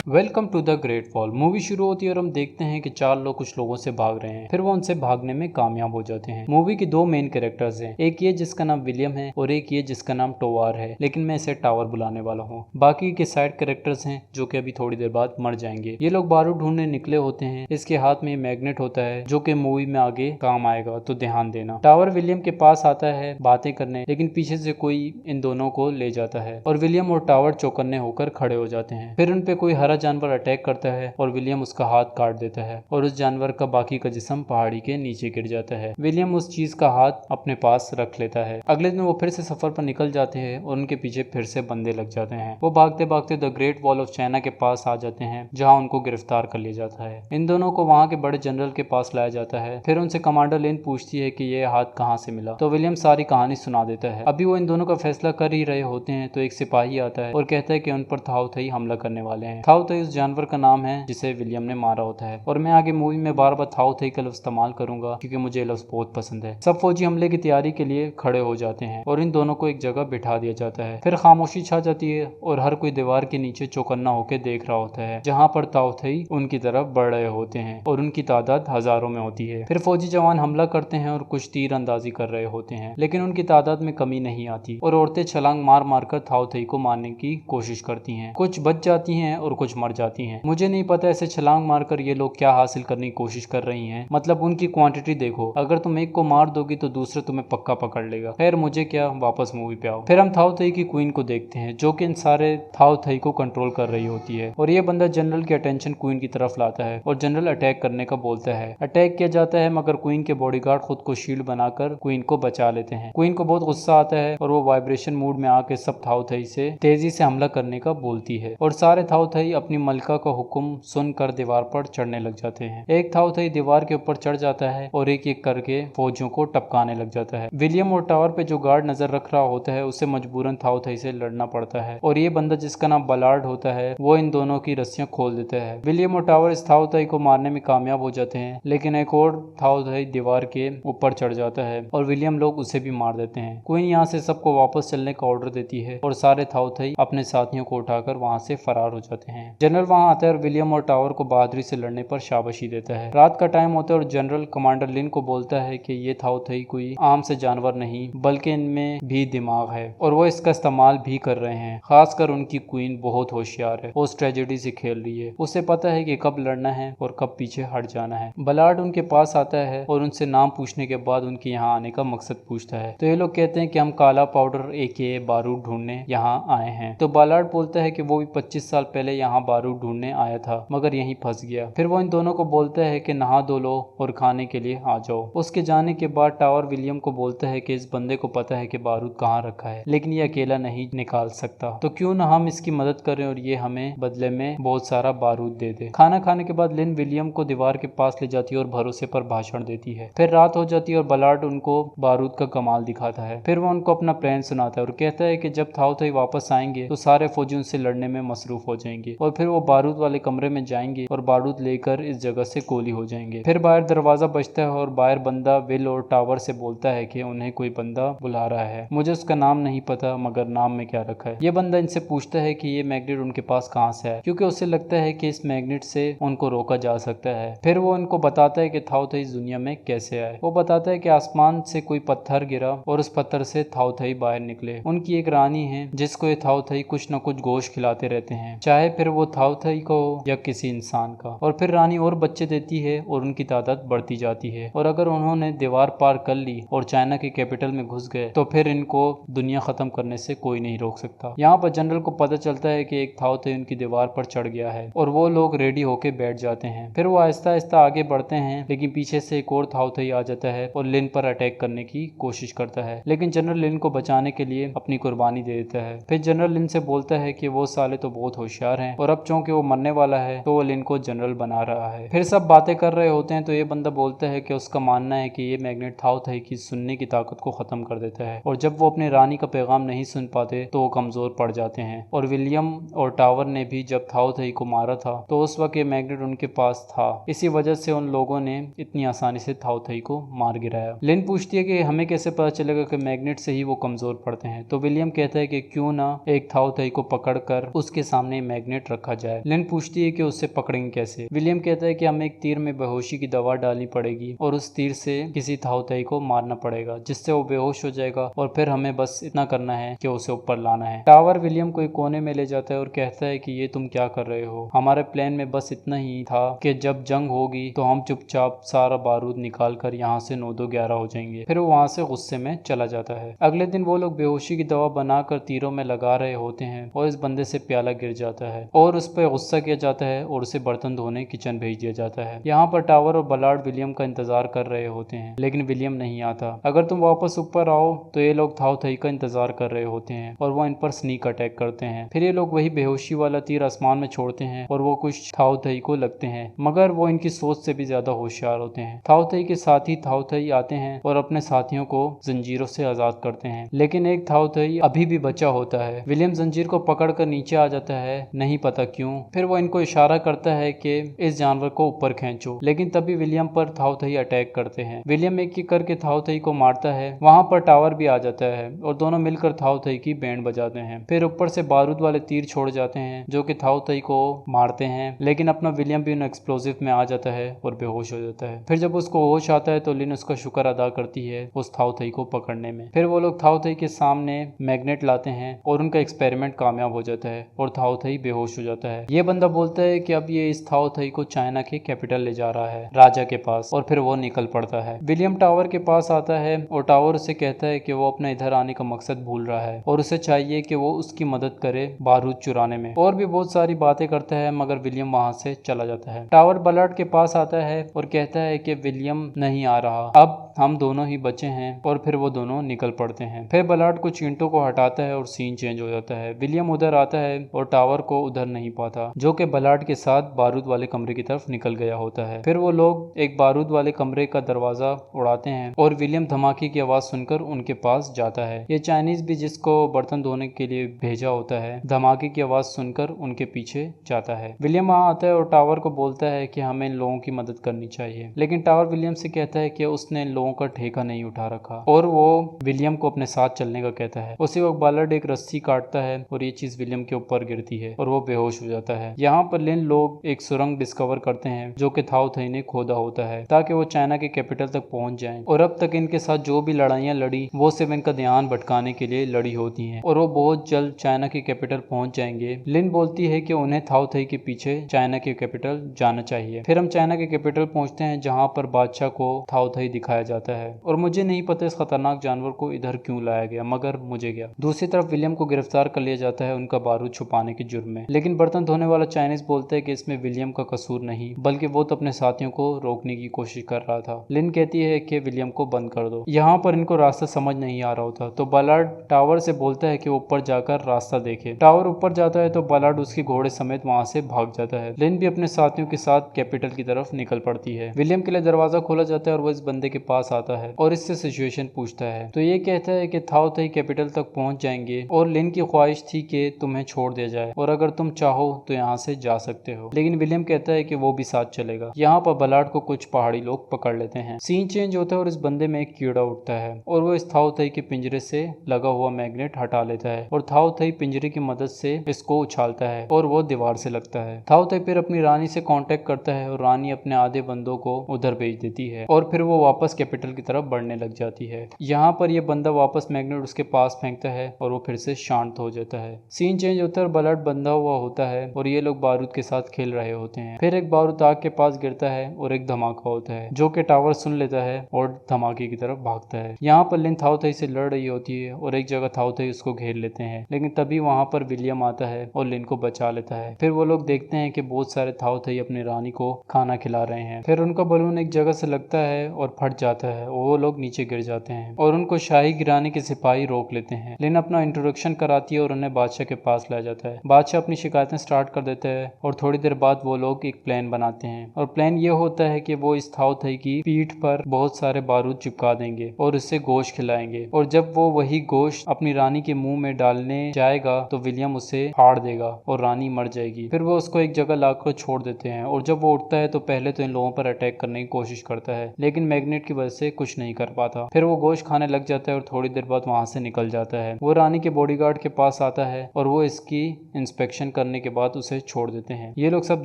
Welcome to the Great Wall. Movie शुरू होती है और हम देखते हैं कि चार लोग कुछ लोगों से भाग रहे हैं, फिर वो उनसे भागने में कामयाब हो जाते हैं। मूवी के दो मेन कैरेक्टर्स हैं, एक ये जिसका नाम विलियम है और एक ये जिसका नाम टोवार है, लेकिन मैं इसे टावर बुलाने वाला हूँ। बाकी के साइड कैरेक्टर्स हैं जो कि अभी थोड़ी देर बाद मर जाएंगे। ये लोग बारूद ढूंढने निकले होते हैं। इसके हाथ में मैग्नेट होता है जो कि मूवी में आगे काम आएगा, तो ध्यान देना। टावर विलियम के पास आता है बातें करने, लेकिन पीछे से कोई इन दोनों को ले जाता है और विलियम और टावर चौकन्ने होकर खड़े हो जाते हैं। फिर उन पे कोई हरा जानवर अटैक करता है और विलियम उसका हाथ काट देता है और उस जानवर का बाकी का जिस्म पहाड़ी के नीचे गिर जाता है। विलियम उस चीज का हाथ अपने पास रख लेता है। अगले दिन वो फिर से सफर पर निकल जाते हैं और उनके पीछे फिर से बंदे लग जाते हैं। वो भागते भागते the Great wall of China के पास आ जाते हैं, जहाँ उनको गिरफ्तार कर लिया जाता है। इन दोनों को वहाँ के बड़े जनरल के पास लाया जाता है। फिर उनसे कमांडर लिन पूछती है कि ये हाथ कहाँ से मिला, तो विलियम सारी कहानी सुना देता है। अभी वो इन दोनों का फैसला कर ही रहे होते हैं तो एक सिपाही आता है और कहता है कि उन पर थाउ थई हमला करने वाले हैं। थाउ थई उस जानवर का नाम है जिसे विलियम ने मारा होता है और मैं आगे मूवी में बार बार थाउ थई का लफ्ज इस्तेमाल करूंगा क्योंकि मुझे लफ्ज बहुत पसंद है। सब फौजी हमले की तैयारी के लिए खड़े हो जाते हैं और इन दोनों को एक जगह बिठा दिया जाता है। फिर खामोशी छा जाती है और हर कोई दीवार के नीचे चौकन्ना होकर देख रहा होता है, जहाँ पर थाउ थई उनकी तरफ बढ़ रहे होते हैं और उनकी तादाद हजारों में होती है। फिर फौजी जवान हमला करते हैं और कुछ तीर अंदाजी कर रहे होते हैं, लेकिन उनकी तादाद में कमी नहीं आती और औरतें छलांग मार मार कर थाउ थई को मारने की कोशिश करती हैं। कुछ बच जाती हैं और कुछ मर जाती हैं। मुझे नहीं पता ऐसे छलांग मारकर ये लोग क्या हासिल करने की कोशिश कर रही हैं। मतलब उनकी क्वांटिटी देखो, अगर तुम एक को मार दोगी तो दूसरा तुम्हें पक्का पकड़ लेगा। खैर मुझे क्या, वापस मूवी पे आओ। फिर हम थाउ थई की क्वीन को देखते हैं जो कि इन सारे थाउ थई को कंट्रोल कर रही होती है और ये बंदा जनरल की अटेंशन क्वीन की तरफ लाता है और जनरल अटैक करने का बोलता है। अटैक किया जाता है मगर क्वीन के बॉडीगार्ड खुद को शील्ड बनाकर क्वीन को बचा लेते हैं। क्वीन को बहुत गुस्सा आता है और वो वाइब्रेशन मूड में आके सब थाउ थई से तेजी से हमला करने का बोलती है और सारे थाउ थई अपनी मलका का हुक्म सुनकर दीवार पर चढ़ने लग जाते हैं। एक थाउ थई दीवार के ऊपर चढ़ जाता है और एक एक करके फौजियों को टपकाने लग जाता है। विलियम और टावर पे जो गार्ड नजर रख रहा होता है उसे मजबूरन थाउ थई से लड़ना पड़ता है और ये बंदा जिसका नाम बलार्ड होता है वो इन दोनों की रस्सियां खोल देता है। विलियम और टावर इस थाउ थई को मारने में कामयाब हो जाते हैं, लेकिन एक और थाउ थई दीवार के ऊपर चढ़ जाता है और विलियम लोग उसे भी मार देते हैं। क्वीन यहाँ से सबको वापस चलने का ऑर्डर देती है और सारे थाउ थई अपने साथियों को उठाकर वहाँ से फरार हो जाते हैं। जनरल वहाँ आता है और विलियम और टावर को बहादुरी से लड़ने पर शाबाशी देता है। रात का टाइम होता है और जनरल कमांडर लिन को बोलता है कि ये थाउ थई कोई आम से जानवर नहीं बल्कि इनमें भी दिमाग है और वो इसका इस्तेमाल भी कर रहे हैं। खासकर उनकी क्वीन बहुत होशियार है, वो उस ट्रेजेडी से खेल रही है। उसे पता है कि कब लड़ना है और कब पीछे हट जाना है। बलार्ड उनके पास आता है और उनसे नाम पूछने के बाद उनके यहाँ आने का मकसद पूछता है, तो ये लोग कहते हैं कि हम काला पाउडर एके बारूद ढूंढने यहाँ आए हैं। तो बलार्ड बोलता है कि वो भी 25 साल पहले यहाँ बारूद ढूंढने आया था मगर यहीं फंस गया। फिर वो इन दोनों को बोलता है कि नहा धो लो और खाने के लिए आ जाओ। उसके जाने के बाद टावर विलियम को बोलता है कि इस बंदे को पता है कि बारूद कहाँ रखा है, लेकिन ये अकेला नहीं निकाल सकता, तो क्यों ना हम इसकी मदद करें और ये हमें बदले में बहुत सारा बारूद दे दे। खाना खाने के बाद लिन विलियम को दीवार के पास ले जाती है और भरोसे पर भाषण देती है। फिर रात हो जाती है और बलार्ड उनको बारूद का कमाल दिखाता है। फिर वो उनको अपना प्लान सुनाता है और कहता है कि जब थाउ थई वापस आएंगे तो सारे फौजी उनसे लड़ने में मसरूफ हो जाएंगे और फिर वो बारूद वाले कमरे में जाएंगे और बारूद लेकर इस जगह से गोली हो जाएंगे। फिर बाहर दरवाजा बजता है और बाहर बंदा विल और टावर से बोलता है कि उन्हें कोई बंदा बुला रहा है। मुझे उसका नाम नहीं पता मगर नाम में क्या रखा है। ये बंदा इनसे पूछता है कि ये मैग्नेट उनके पास कहाँ से है, क्योंकि उसे लगता है कि इस मैग्नेट से उनको रोका जा सकता है। फिर वो उनको बताता है कि थाउ थई इस दुनिया में कैसे आए। वो बताता है कि आसमान से कोई पत्थर गिरा और उस पत्थर से थाउ थई बाहर निकले। उनकी एक रानी है जिसको ये थाउ थई कुछ न कुछ गोश्त खिलाते रहते हैं, चाहे फिर वो थाउ थई को या किसी इंसान का। और फिर रानी और बच्चे देती है और उनकी तादाद बढ़ती जाती है और अगर उन्होंने दीवार पार कर ली और चाइना की कैपिटल में घुस गए तो फिर इनको दुनिया खत्म करने से कोई नहीं रोक सकता। यहाँ पर जनरल को पता चलता है कि एक थाउ थई उनकी दीवार पर चढ़ गया है और वो लोग रेडी होके बैठ जाते हैं। फिर वो आहिस्ता आहिस्ता आगे बढ़ते हैं, लेकिन पीछे से एक और थाउ थई आ जाता है और लिन पर अटैक करने की कोशिश करता है, लेकिन जनरल लिन को बचाने के लिए अपनी कुर्बानी दे देता है। फिर जनरल लिन से बोलता है कि वो साले तो बहुत होशियार हैं और अब चूंकि वो मरने वाला है तो वो लिन को जनरल बना रहा है। फिर सब बातें कर रहे होते हैं तो ये बंदा बोलता है कि उसका मानना है कि ये मैग्नेट थाउ थई की सुनने की ताकत को खत्म कर देता है और जब वो अपनी रानी का पैगाम नहीं सुन पाते तो वो कमजोर पड़ जाते हैं। और विलियम और टावर ने भी जब थाउ थई को मारा था तो उस वक्त ये मैग्नेट उनके पास था, इसी वजह से उन लोगों ने इतनी आसानी से थाउ थई को मार गिराया। लिन पूछती है कि हमें कैसे पता चलेगा कि मैग्नेट से ही वो कमजोर पड़ते हैं, तो विलियम कहता है कि क्यों ना एक थाउ थई को पकड़कर उसके सामने मैग्नेट रखा जाए। लिन पूछती है कि उससे पकड़ेंगे कैसे। विलियम कहता है कि हमें एक तीर में बेहोशी की दवा डालनी पड़ेगी और उस तीर से किसी थाउथई को मारना पड़ेगा जिससे वो बेहोश हो जाएगा और फिर हमें बस इतना करना है कि उसे ऊपर लाना है। टावर विलियम को एक कोने में ले जाता है और कहता है कि ये तुम क्या कर रहे हो, हमारे प्लान में बस इतना ही था कि जब जंग होगी तो हम चुपचाप सारा बारूद निकाल कर यहाँ से 9-2-11 हो जाएंगे। फिर वो वहाँ से गुस्से में चला जाता है। अगले दिन वो लोग बेहोशी की दवा बनाकर तीरों में लगा रहे होते हैं और इस बंदे से प्याला गिर जाता है और उस पर गुस्सा किया जाता है और उसे बर्तन धोने किचन भेज दिया जाता है। यहाँ पर टावर और बलार्ड विलियम का इंतजार कर रहे होते हैं लेकिन विलियम नहीं आता। अगर तुम वापस ऊपर आओ तो ये लोग थाउथई का इंतजार कर रहे होते हैं और वो इन पर स्नीक अटैक करते हैं। फिर ये लोग वही बेहोशी वाला तीर आसमान में छोड़ते हैं और वो कुछ थाउथई को लगते हैं मगर वो इनकी सोच से भी ज्यादा होशियार होते हैं। थाउथई के साथी थाउथई आते हैं और अपने साथियों को जंजीरों से आजाद करते हैं लेकिन एक थाउथई अभी भी बचा होता है। विलियम जंजीर को पकड़कर नीचे आ जाता है, नहीं पता क्यों। फिर वो इनको इशारा करता है कि इस जानवर को ऊपर खींचो लेकिन तभी विलियम पर थाउथई अटैक करते हैं। विलियम एक एक करके थाउथई को मारता है। वहां पर टावर भी आ जाता है और दोनों मिलकर थाउथई की बैंड बजाते हैं। फिर ऊपर से बारूद वाले तीर छोड़ जाते हैं जो कि थाउथई को मारते हैं लेकिन अपना विलियम भी उन एक्सप्लोजिव में आ जाता है और बेहोश हो जाता है। फिर जब उसको होश आता है तो लिन उसका शुक्र अदा करती है उस थाउथई को पकड़ने में। फिर वो लोग थाउथई के सामने मैग्नेट लाते हैं और उनका एक्सपेरिमेंट कामयाब हो जाता है और थाउथई बेहोश हो जाता है। ये बंदा बोलता है कि अब ये इस थाउथई को चाइना के कैपिटल ले जा रहा है, राजा के पास, और फिर वो निकल पड़ता है। विलियम टावर के पास आता है और टावर उसे कहता है कि वो अपने इधर आने का मकसद भूल रहा है और उसे चाहिए कि वो उसकी मदद करे बारूद चुराने में। और भी बहुत सारी बातें करता है मगर विलियम वहां से चला जाता है। टावर बलार्ड के पास आता है और कहता है कि विलियम नहीं आ रहा, अब हम दोनों ही बचे हैं, और फिर वो दोनों निकल पड़ते हैं। फिर बलार्ड कुछ ईंटों को हटाता है और सीन चेंज हो जाता है। विलियम उधर आता है और टावर को उधर नहीं पाता जो कि बलार्ड के साथ बारूद वाले कमरे की तरफ निकल गया होता है। फिर वो लोग एक बारूद वाले कमरे का दरवाजा उड़ाते हैं और विलियम धमाके की आवाज सुनकर उनके पास जाता है। ये चाइनीज भी जिसको बर्तन धोने के लिए भेजा होता है धमाके की आवाज सुनकर उनके पीछे जाता है। विलियम वहां आता है और टावर को बोलता है कि हमें इन लोगों की मदद करनी चाहिए लेकिन टावर विलियम से कहता है कि उसने इन लोगों का ठेका नहीं उठा रखा और वो विलियम को अपने साथ चलने का कहता है। उसी वक्त बलार्ड एक रस्सी काटता है और ये चीज विलियम के ऊपर गिरती है और वो बेहोश हो जाता है। यहाँ पर लिन लोग एक सुरंग डिस्कवर करते हैं जो कि थाउथई ने खोदा होता है ताकि वो चाइना के कैपिटल तक पहुंच जाएं और अब तक इनके साथ जो भी लड़ाइयां लड़ी वो सिर्फ इनका ध्यान भटकाने के लिए लड़ी होती हैं और वो बहुत जल्द चाइना के कैपिटल पहुंच जाएंगे। लिन बोलती है कि उन्हें थाउथई के पीछे चाइना के कैपिटल जाना चाहिए। फिर हम चाइना के कैपिटल पहुंचते हैं जहाँ पर बादशाह को थाउथई दिखाया जाता है और मुझे नहीं पता इस खतरनाक जानवर को इधर क्यों लाया गया मगर मुझे गया। दूसरी तरफ विलियम को गिरफ्तार कर लिया जाता है उनका बारूद छुपाने के जुर्म में लेकिन बर्तन धोने वाला चाइनीज बोलता है कि इसमें विलियम का कसूर नहीं बल्कि वो तो अपने साथियों को रोकने की कोशिश कर रहा था। लिन कहती है कि विलियम को बंद कर दो। यहाँ पर इनको रास्ता समझ नहीं आ रहा होता तो बलार्ड टावर से बोलता है कि वो ऊपर जाकर रास्ता देखे। टावर ऊपर जाता है तो बलार्ड उसके घोड़े समेत वहाँ से भाग जाता है। लिन भी अपने साथियों के साथ कैपिटल की तरफ निकल पड़ती है। विलियम के लिए दरवाजा खोला जाता है और वो इस बंदे के पास आता है और इससे सिचुएशन पूछता है तो ये कहता है कि थाउथई कैपिटल तक पहुंच जाएंगे और लिन की ख्वाहिश थी कि तुम्हें छोड़ दिया जाए और अगर तुम चाहो तो यहाँ से जा सकते हो लेकिन विलियम कहता है कि वो भी साथ चलेगा। यहाँ पर बलार्ड को कुछ पहाड़ी लोग पकड़ लेते हैं। सीन चेंज होता है और इस बंदे में एक कीड़ा उठता है और वो इस थाउथई के पिंजरे से लगा हुआ मैग्नेट हटा लेता है और थाउथई पिंजरे की मदद से इसको उछालता है और वो दीवार से लगता है। थाउथई फिर अपनी रानी से कांटेक्ट करता है और रानी अपने आधे बंदों को उधर भेज देती है और फिर वो वापस कैपिटल की तरफ बढ़ने लग जाती है। यहाँ पर ये बंदा वापस मैग्नेट उसके पास फेंकता है और वो फिर से शांत हो जाता है। सीन चेंज होता है और बलार्ड बंधा हुआ होता है और ये लोग बारूद के साथ खेल रहे होते हैं। फिर एक बारूद आग के पास गिरता है और एक धमाका होता है जो कि टावर सुन लेता है और धमाके की तरफ भागता है। यहाँ पर लिन थाउथई से लड़ रही होती है और एक जगह थाउथई उसको घेर लेते हैं लेकिन तभी वहाँ पर विलियम आता है और लिन को बचा लेता है। फिर वो लोग देखते हैं कि बहुत सारे थाउथई अपनी रानी को खाना खिला रहे हैं। फिर उनका बलून एक जगह से लगता है और फट जाता है और वो लोग नीचे गिर जाते हैं और उनको शाही गिराने के सिपाही रोक लेते हैं। लिन अपना इंट्रोडक्शन कराती है और उन्हें बादशाह के पास लाया जाता है। बादशाह अपनी शिकायतें स्टार्ट कर देता है और थोड़ी देर बाद वो लोग एक प्लान बनाते हैं और प्लान ये होता है कि वो इस थाउथई की पीठ पर बहुत सारे बारूद चिपका देंगे और उससे गोश्त खिलाएंगे और जब वो वही गोश्त अपनी रानी के मुंह में डालने जाएगा तो विलियम उसे फाड़ देगा और रानी मर जाएगी। फिर वो उसको एक जगह लाकर छोड़ देते हैं और जब वो उठता है तो पहले तो इन लोगों पर अटैक करने की कोशिश करता है लेकिन मैग्नेट की वजह से कुछ नहीं कर पाता। फिर वो गोश्त खाने लग जाता है और थोड़ी देर बाद वहां से निकल जाता है। वो रानी के बॉडीगार्ड के पास आता है और वो इसकी इंस्पेक्शन करने करने के बाद उसे छोड़ देते हैं। ये लोग सब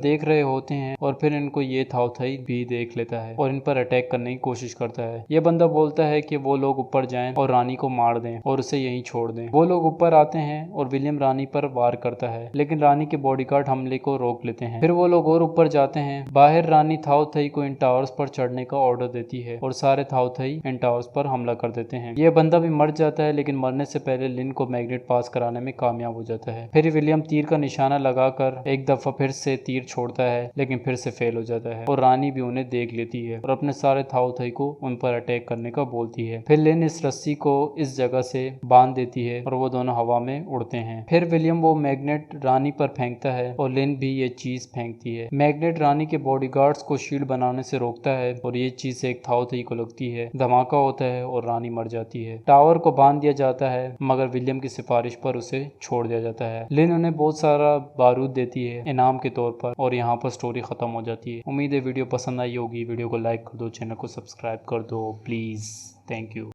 देख रहे होते हैं और फिर इनको ये थाउथाई भी देख लेता है और इन पर अटैक करने की कोशिश करता है। ये बंदा बोलता है कि वो लोग ऊपर जाएं और रानी को मार दें और उसे यहीं छोड़ दें। वो लोग ऊपर आते हैं और विलियम रानी पर वार करता है, लेकिन रानी के बॉडीगार्ड हमले को रोक लेते हैं। फिर वो लोग और ऊपर जाते हैं। बाहर रानी थाउथाई को इन टावर्स पर चढ़ने का ऑर्डर देती है और सारे थाउथाई इन टावर्स पर हमला कर देते हैं। ये बंदा भी मर जाता है, लेकिन मरने से पहले लिन को मैग्नेट पास कराने में कामयाब हो जाता है। फिर विलियम तीर का निशाना लगाकर एक दफा फिर से तीर छोड़ता है, लेकिन फिर से फेल हो जाता है और रानी भी उन्हें देख लेती है और अपने सारे थाउथाई को उन पर अटैक करने का बोलती है। फिर लिन इस रस्सी को इस जगह से बांध देती है और वो दोनों हवा में उड़ते हैं। फिर विलियम वो मैग्नेट रानी पर फेंकता है और लिन भी ये चीज फेंकती है। मैग्नेट रानी के बॉडीगार्ड्स को शील्ड बनाने से रोकता है और ये चीज एक थाउथाई को लगती है। धमाका होता है और रानी मर जाती है। टावर को बांध दिया जाता है, मगर विलियम की सिफारिश पर उसे छोड़ दिया जाता है। लिन उन्हें बहुत सारा बारूद देती है इनाम के तौर पर और यहाँ पर स्टोरी खत्म हो जाती है। उम्मीद है वीडियो पसंद आई होगी। वीडियो को लाइक कर दो, चैनल को सब्सक्राइब कर दो प्लीज। Thank you.